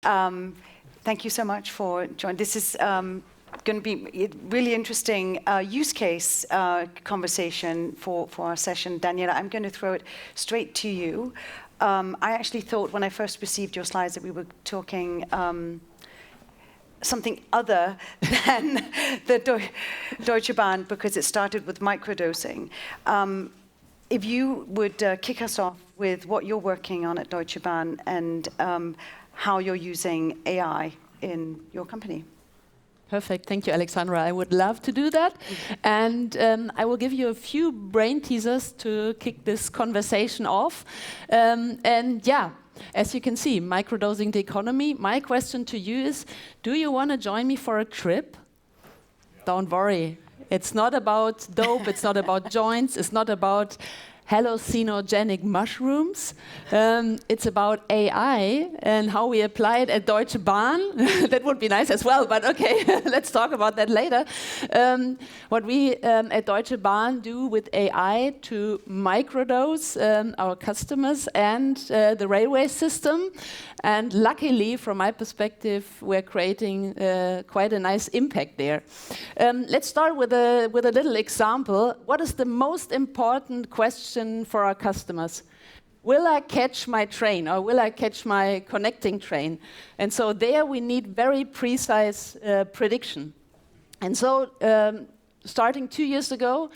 Thank you so much for joining. This is going to be a really interesting use case conversation for our session. Daniela, I'm going to throw it straight to you. I actually thought when I first received your slides that we were talking something other than the Deutsche Bahn, because it started with microdosing. If you would kick us off with what you're working on at Deutsche Bahn and how you're using AI in your company. Perfect. Thank you, Alexandra. I would love to do that. And I will give you a few brain teasers to kick this conversation off. And yeah, as you can see, microdosing the economy. My question to you is, do you want to join me for a trip? Yeah. Don't worry. It's not about dope. It's not about joints. It's not about hallucinogenic mushrooms. It's about AI and how we apply it at Deutsche Bahn. That would be nice as well, but okay, let's talk about that later. What we at Deutsche Bahn do with AI to microdose our customers and the railway system. And luckily, from my perspective, we're creating quite a nice impact there. Let's start with a little example. What is the most important question for our customers? Will I catch my train, or will I catch my connecting train? And so there we need very precise prediction. And so starting 2 years ago,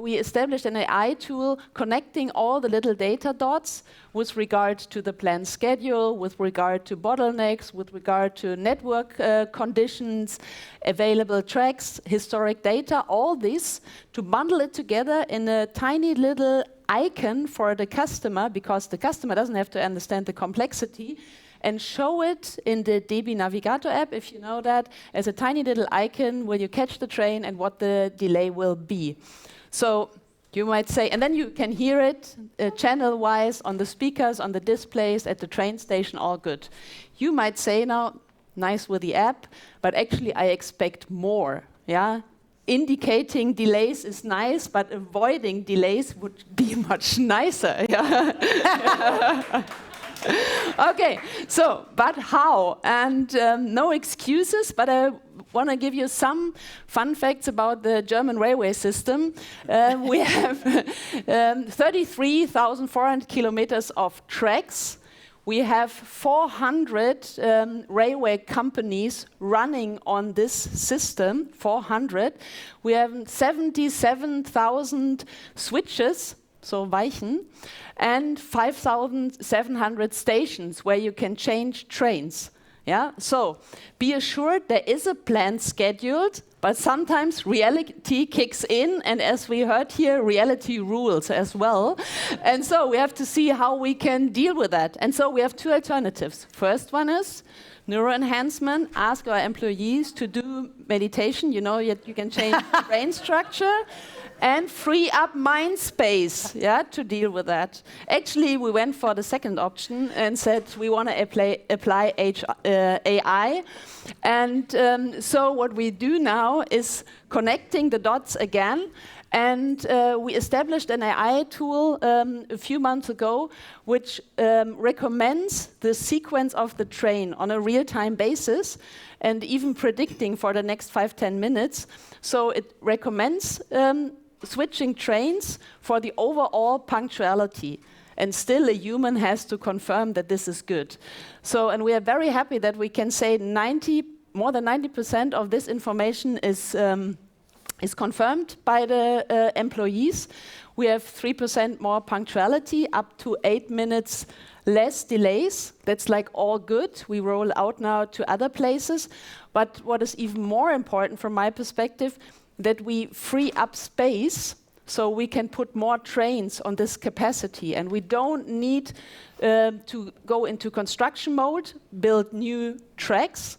we established an AI tool connecting all the little data dots with regard to the planned schedule, with regard to bottlenecks, with regard to network conditions, available tracks, historic data, all this, to bundle it together in a tiny little icon for the customer, because the customer doesn't have to understand the complexity, and show it in the DB Navigator app, if you know that, as a tiny little icon where you catch the train and what the delay will be. So you might say, and then you can hear it channel-wise on the speakers, on the displays, at the train station, all good. You might say now, nice with the app, but actually I expect more, yeah? Indicating delays is nice, but avoiding delays would be much nicer, yeah? Okay, so, but how? And no excuses, but I want to give you some fun facts about the German railway system. We have 33,400 kilometers of tracks. We have 400 railway companies running on this system, 400. We have 77,000 switches, so Weichen, and 5,700 stations where you can change trains. Yeah, so be assured there is a plan scheduled, but sometimes reality kicks in, and as we heard here, reality rules as well. And so we have to see how we can deal with that. And so we have two alternatives. First one is neuroenhancement. Ask our employees to do meditation. You know, you can change brain structure. And free up mind space, yeah, to deal with that. Actually, we went for the second option and said we want to apply AI. And so what we do now is connecting the dots again. And we established an AI tool a few months ago, which recommends the sequence of the train on a real-time basis, and even predicting for the next 5-10 minutes. So it recommends switching trains for the overall punctuality. And still a human has to confirm that this is good. So, and we are very happy that we can say more than 90% of this information is confirmed by the employees. We have 3% more punctuality, up to 8 minutes less delays. That's like all good. We roll out now to other places. But what is even more important from my perspective, that we free up space so we can put more trains on this capacity. And we don't need to go into construction mode, build new tracks,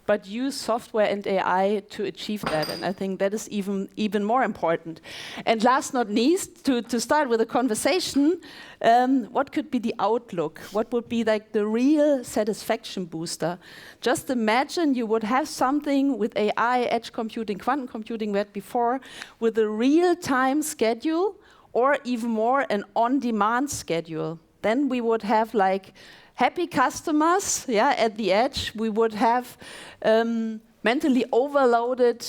but use software and AI to achieve that. And I think that is even more important. And last not least, to start with a conversation, what could be the outlook? What would be like the real satisfaction booster? Just imagine you would have something with AI, edge computing, quantum computing we had before, with a real-time schedule, or even more an on-demand schedule. Then we would have like happy customers, yeah, at the edge. We would have mentally overloaded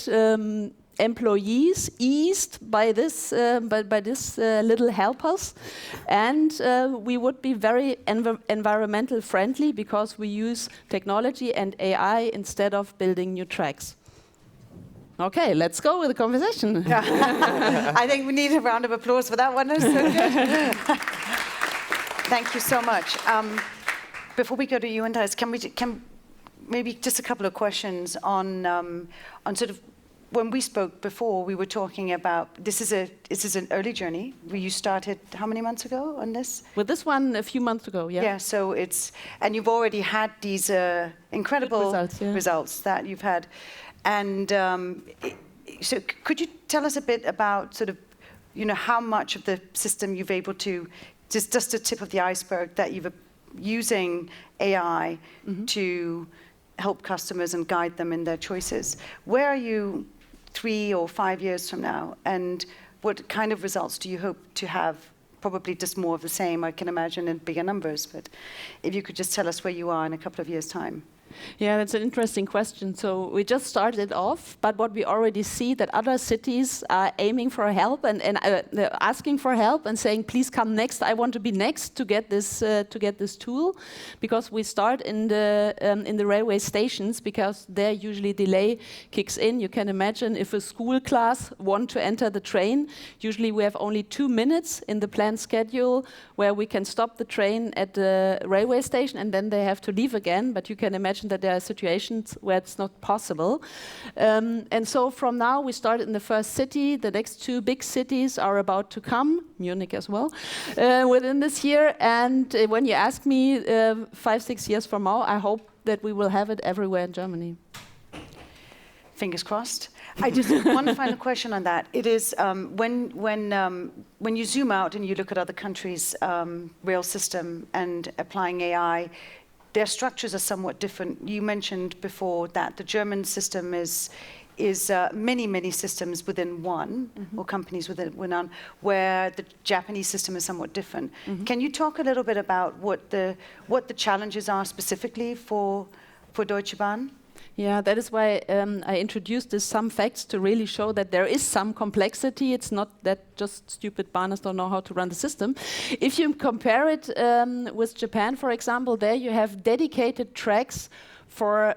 employees eased by this little helpers, and we would be very environmental friendly because we use technology and AI instead of building new tracks. Okay, let's go with the conversation. Yeah. I think we need a round of applause for that one. That's so good. Thank you so much. Before we go to you, Andreas, can maybe just a couple of questions on sort of, when we spoke before, we were talking about this is an early journey. You started how many months ago on this? With this one, a few months ago, yeah. Yeah, so and you've already had these incredible results that you've had. And so could you tell us a bit about sort of, how much of the system you've able to, just the tip of the iceberg, that you've using AI to help customers and guide them in their choices? Where are you 3 or 5 years from now? And what kind of results do you hope to have? Probably just more of the same, I can imagine, in bigger numbers. But if you could just tell us where you are in a couple of years' time. Yeah, that's an interesting question. So we just started off, but what we already see that other cities are aiming for help and they're asking for help and saying, please come next. I want to be next to get this tool, because we start in the railway stations, because there usually delay kicks in. You can imagine if a school class want to enter the train, usually we have only 2 minutes in the planned schedule where we can stop the train at the railway station and then they have to leave again. But you can imagine that there are situations where it's not possible. And so from now, we started in the first city. The next 2 big cities are about to come, Munich as well, within this year. And when you ask me 5-6 years from now, I hope that we will have it everywhere in Germany. Fingers crossed. I just one final question on that. It is when you zoom out and you look at other countries' rail system and applying AI, their structures are somewhat different. You mentioned before that the German system is many systems within one, or companies within one, where the Japanese system is somewhat different. Can you talk a little bit about what the challenges are specifically for Deutsche Bahn? Yeah, that is why I introduced some facts to really show that there is some complexity. It's not that just stupid bahners don't know how to run the system. If you compare it with Japan, for example, there you have dedicated tracks for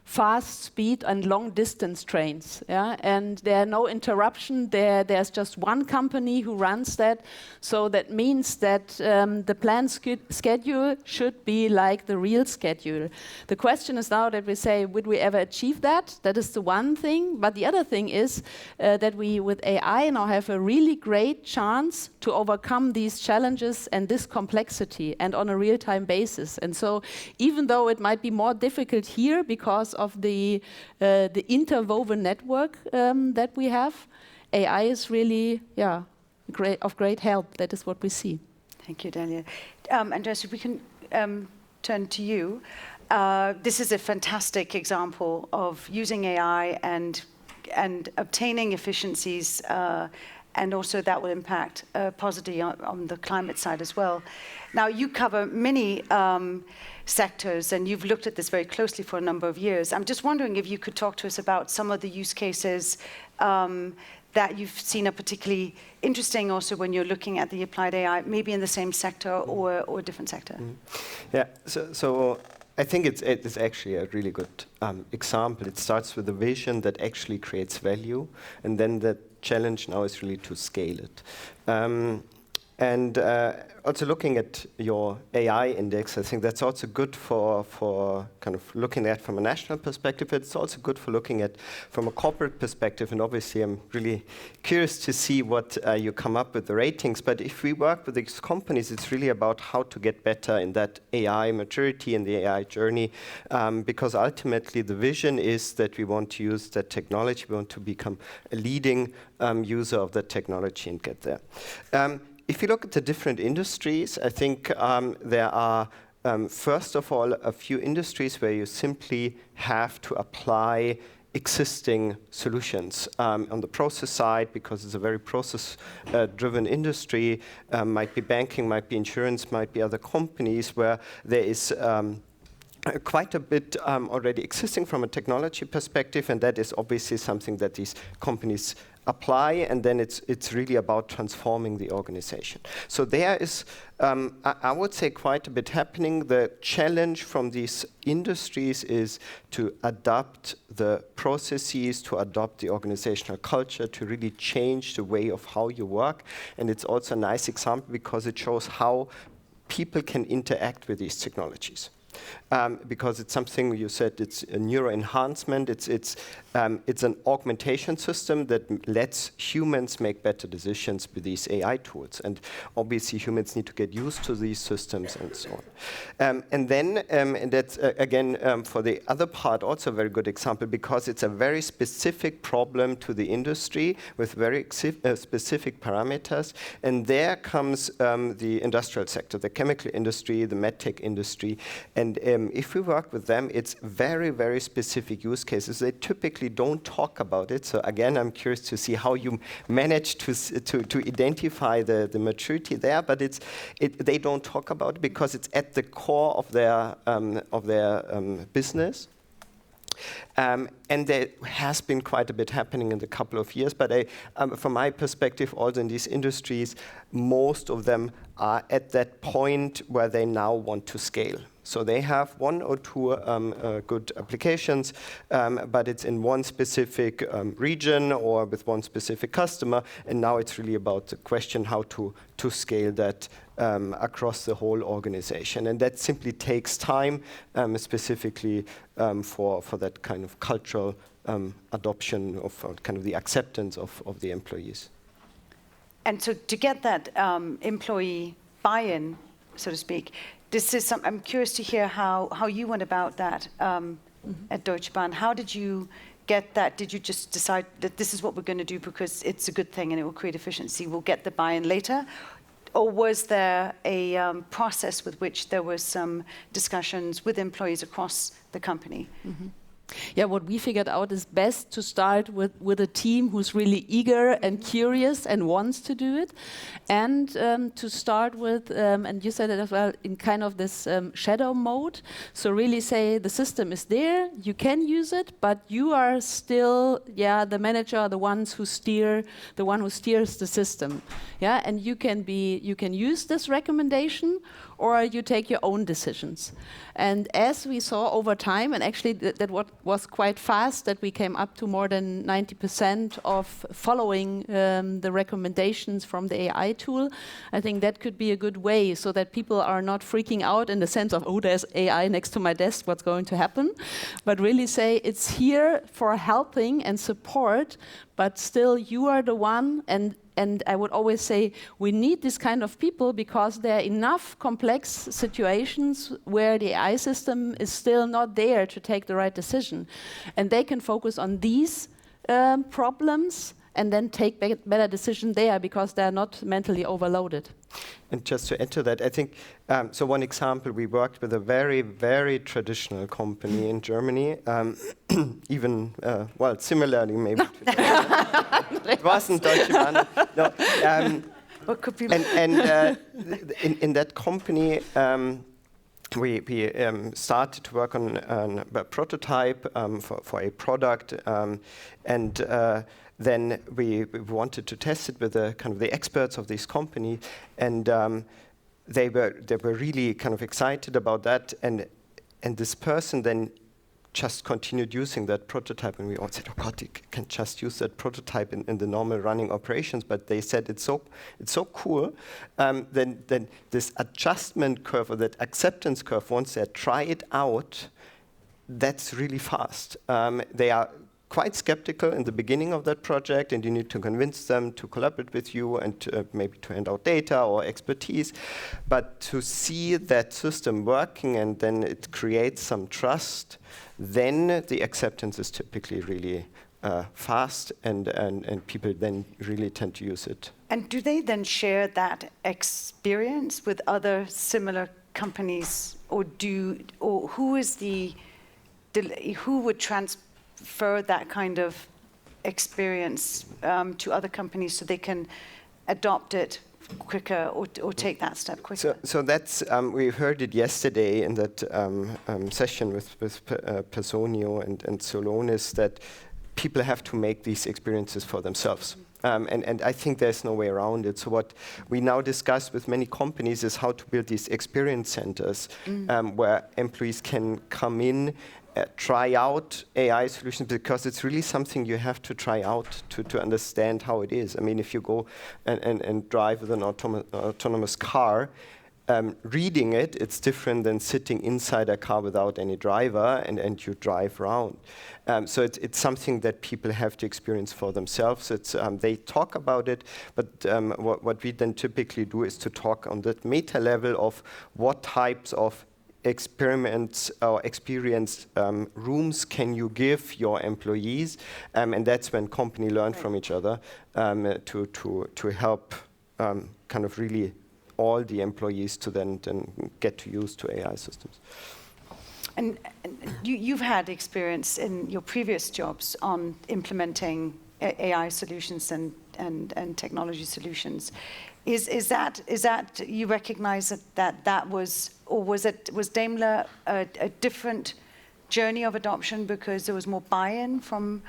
fast speed and long distance trains, yeah, and there are no interruption. There's just one company who runs that, so that means that the planned schedule should be like the real schedule. The question is now that we say, would we ever achieve that? That is the one thing, but the other thing is that we with AI now have a really great chance to overcome these challenges and this complexity, and on a real-time basis. And so even though it might be more difficult here because of the interwoven network that we have, AI is really of great help. That is what we see. Thank you, Daniela. Andreas, if we can turn to you. This is a fantastic example of using AI and obtaining efficiencies, and also that will impact positively on the climate side as well. Now, you cover many sectors, and you've looked at this very closely for a number of years. I'm just wondering if you could talk to us about some of the use cases that you've seen are particularly interesting, also when you're looking at the applied AI, maybe in the same sector or a different sector. Yeah, so I think it's actually a really good example. It starts with a vision that actually creates value, and then the challenge now is really to scale it. And also looking at your AI index, I think that's also good for kind of looking at from a national perspective. It's also good for looking at from a corporate perspective. And obviously, I'm really curious to see what you come up with the ratings. But if we work with these companies, it's really about how to get better in that AI maturity and the AI journey. Because ultimately, the vision is that we want to use that technology. We want to become a leading user of that technology and get there. If you look at the different industries, I think there are, first of all, a few industries where you simply have to apply existing solutions on the process side, because it's a very process-driven industry. Might be banking, might be insurance, might be other companies where there is quite a bit already existing from a technology perspective, and that is obviously something that these companies apply, and then it's really about transforming the organization. So there is, I would say, quite a bit happening. The challenge from these industries is to adapt the processes, to adopt the organizational culture, to really change the way of how you work. And it's also a nice example because it shows how people can interact with these technologies. Because it's something you said, it's a neuro enhancement, it's an augmentation system that lets humans make better decisions with these AI tools. And obviously humans need to get used to these systems and so on. And that's again, for the other part, also a very good example, because it's a very specific problem to the industry with very specific parameters. And there comes the industrial sector, the chemical industry, the medtech industry. And if we work with them, it's very, very specific use cases. They typically don't talk about it. So again, I'm curious to see how you manage to identify the maturity there. But they don't talk about it because it's at the core of their business. And there has been quite a bit happening in the couple of years, but from my perspective, also in these industries, most of them are at that point where they now want to scale. So they have one or two good applications, but it's in one specific region or with one specific customer, and now it's really about the question how to scale that across the whole organization. And that simply takes time, specifically for that kind of cultural adoption of kind of the acceptance of the employees. And so to get that employee buy-in, so to speak, I'm curious to hear how you went about that at Deutsche Bahn. How did you get that? Did you just decide that this is what we're going to do because it's a good thing and it will create efficiency, we'll get the buy-in later? Or was there a process with which there was some discussions with employees across the company? Mm-hmm. Yeah, what we figured out is best to start with a team who's really eager and curious and wants to do it, and to start with, and you said it as well, in kind of this shadow mode. So really say the system is there, you can use it, but you are still, the manager, the one who steers the system. Yeah, and you can use this recommendation, or you take your own decisions. And as we saw over time, and actually that was quite fast, that we came up to more than 90% of following the recommendations from the AI tool, I think that could be a good way so that people are not freaking out in the sense of, oh, there's AI next to my desk, what's going to happen? But really say it's here for helping and support, but still you are the one. And I would always say we need this kind of people because there are enough complex situations where the AI system is still not there to take the right decision. And they can focus on these problems and then take better decisions there because they're not mentally overloaded. And just to add to that, I think, so one example, we worked with a very, very traditional company in Germany, even, similarly maybe. It wasn't Deutsche Bahn. No, What could be? And in that company, we started to work on a prototype for a product, and then we wanted to test it with the experts of this company, and they were really kind of excited about that, and this person then just continued using that prototype, and we all said, oh God, you can just use that prototype in the normal running operations. But they said it's so cool. Then this adjustment curve or that acceptance curve, once they try it out, that's really fast. They are quite skeptical in the beginning of that project, and you need to convince them to collaborate with you and maybe to hand out data or expertise. But to see that system working and then it creates some trust, then the acceptance is typically really fast, and people then really tend to use it. And do they then share that experience with other similar companies, or who would transfer transfer that kind of experience to other companies so they can adopt it quicker or take that step quicker? So that's, we heard it yesterday in that session with Personio and Solonis, that people have to make these experiences for themselves. And I think there's no way around it. So what we now discuss with many companies is how to build these experience centers where employees can come in, try out AI solutions, because it's really something you have to try out to understand how it is. I mean, if you go and drive with an autonomous car, reading it, it's different than sitting inside a car without any driver and you drive around. So it's something that people have to experience for themselves. It's, they talk about it, but what we then typically do is to talk on that meta level of what types of experiments or experienced rooms can you give your employees, and that's when companies learn from each other to help kind of really all the employees to then get to use to AI systems. And you've had experience in your previous jobs on implementing AI solutions and technology solutions. Is that you recognize that was, or was Daimler a different journey of adoption because there was more buy-in from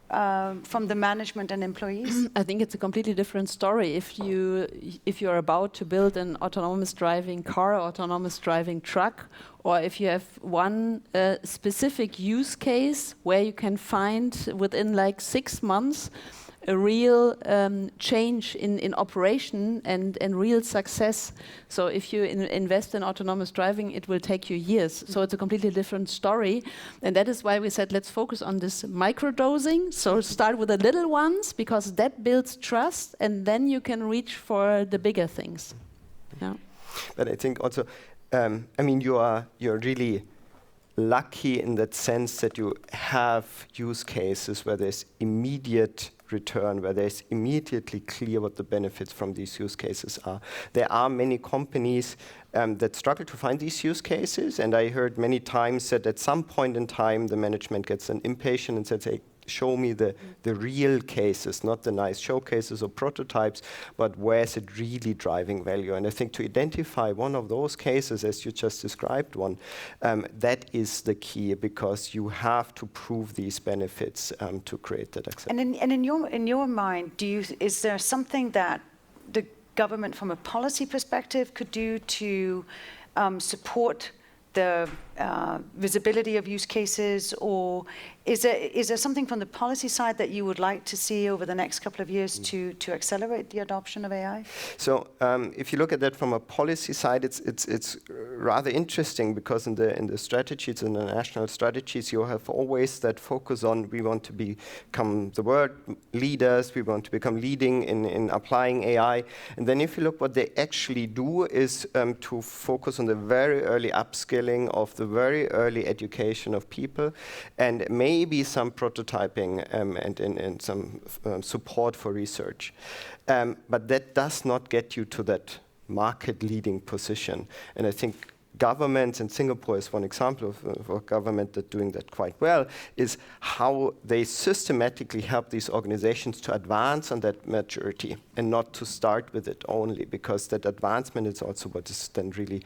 the management and employees? I think it's a completely different story. If you're about to build an autonomous driving car, autonomous driving truck, or if you have one specific use case where you can find within like 6 months a real change in operation and real success. So if you invest in autonomous driving, it will take you years. So it's a completely different story. And that is why we said, let's focus on this microdosing. So start with the little ones, because that builds trust, and then you can reach for the bigger things. Yeah. But I think also, I mean, you're really lucky in that sense that you have use cases where there's immediate return, where there's immediately clear what the benefits from these use cases are. There are many companies that struggle to find these use cases, and I heard many times that at some point in time the management gets impatient and says, hey, show me the real cases, not the nice showcases or prototypes, but where is it really driving value? And I think to identify one of those cases, as you just described one, that is the key, because you have to prove these benefits to create that acceptance. And in your mind, is there something that the government, from a policy perspective, could do to support the visibility of use cases, or is there something from the policy side that you would like to see over the next couple of years to accelerate the adoption of AI? So if you look at that from a policy side, it's rather interesting, because in the strategies, in the national strategies, you have always that focus on, we want to become the world leaders, we want to become leading in applying AI. And then if you look what they actually do is to focus on the very early upskilling of the very early education of people, and maybe some prototyping and some support for research. But that does not get you to that market-leading position. And I think governments, and Singapore is one example of a government that's doing that quite well, is how they systematically help these organizations to advance on that maturity and not to start with it only, because that advancement is also what is then really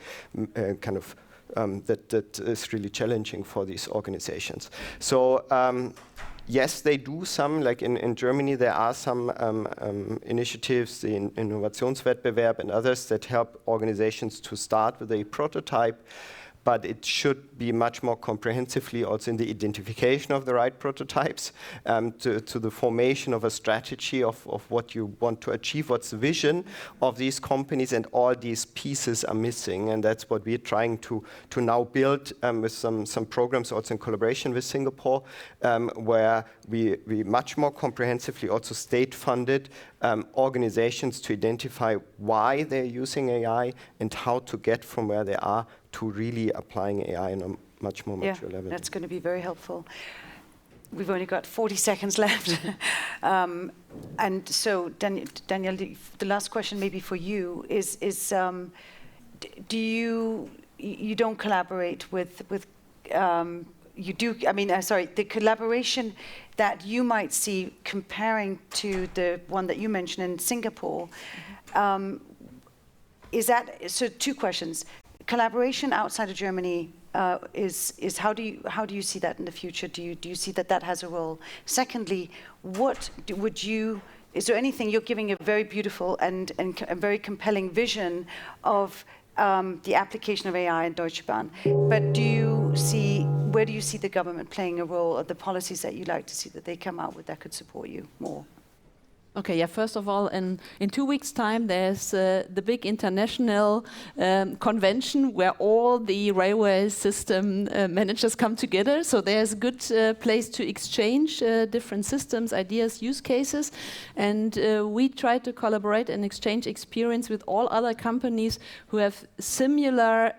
kind of that is really challenging for these organizations. So yes, they do some, like in Germany, there are some initiatives, the Innovationswettbewerb and others, that help organizations to start with a prototype, but it should be much more comprehensively also in the identification of the right prototypes, to the formation of a strategy of what you want to achieve, what's the vision of these companies, and all these pieces are missing. And that's what we're trying to now build with some programs also in collaboration with Singapore, where we much more comprehensively also state-funded organizations to identify why they're using AI and how to get from where they are to really applying AI on a much more mature level. That's going to be very helpful. We've only got 40 seconds left. And so, Danielle, the last question maybe for you is do you don't collaborate with you do, I mean, the collaboration that you might see comparing to the one that you mentioned in Singapore, is that, so two questions. Collaboration outside of Germany is how do you see that in the future? Do you see that has a role? Secondly, is there anything, you're giving a very beautiful and a very compelling vision of the application of AI in Deutsche Bahn, but where do you see the government playing a role, or the policies that you'd like to see that they come out with that could support you more? Okay, yeah, first of all, in 2 weeks' time, there's the big international convention where all the railway system managers come together. So there's a good place to exchange different systems, ideas, use cases. And we try to collaborate and exchange experience with all other companies who have similar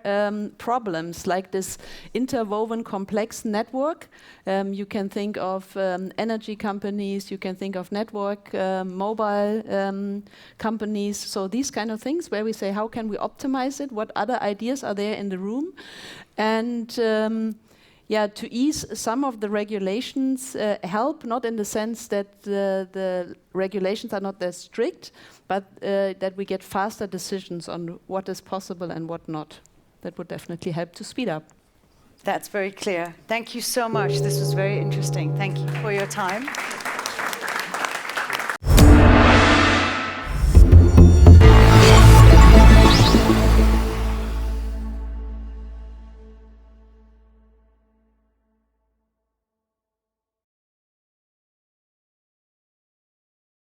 problems, like this interwoven complex network. You can think of energy companies, you can think of network mobile companies, so these kind of things where we say, how can we optimize it? What other ideas are there in the room? And to ease some of the regulations help, not in the sense that the regulations are not that strict, but that we get faster decisions on what is possible and what not. That would definitely help to speed up. That's very clear. Thank you so much. This was very interesting. Thank you for your time.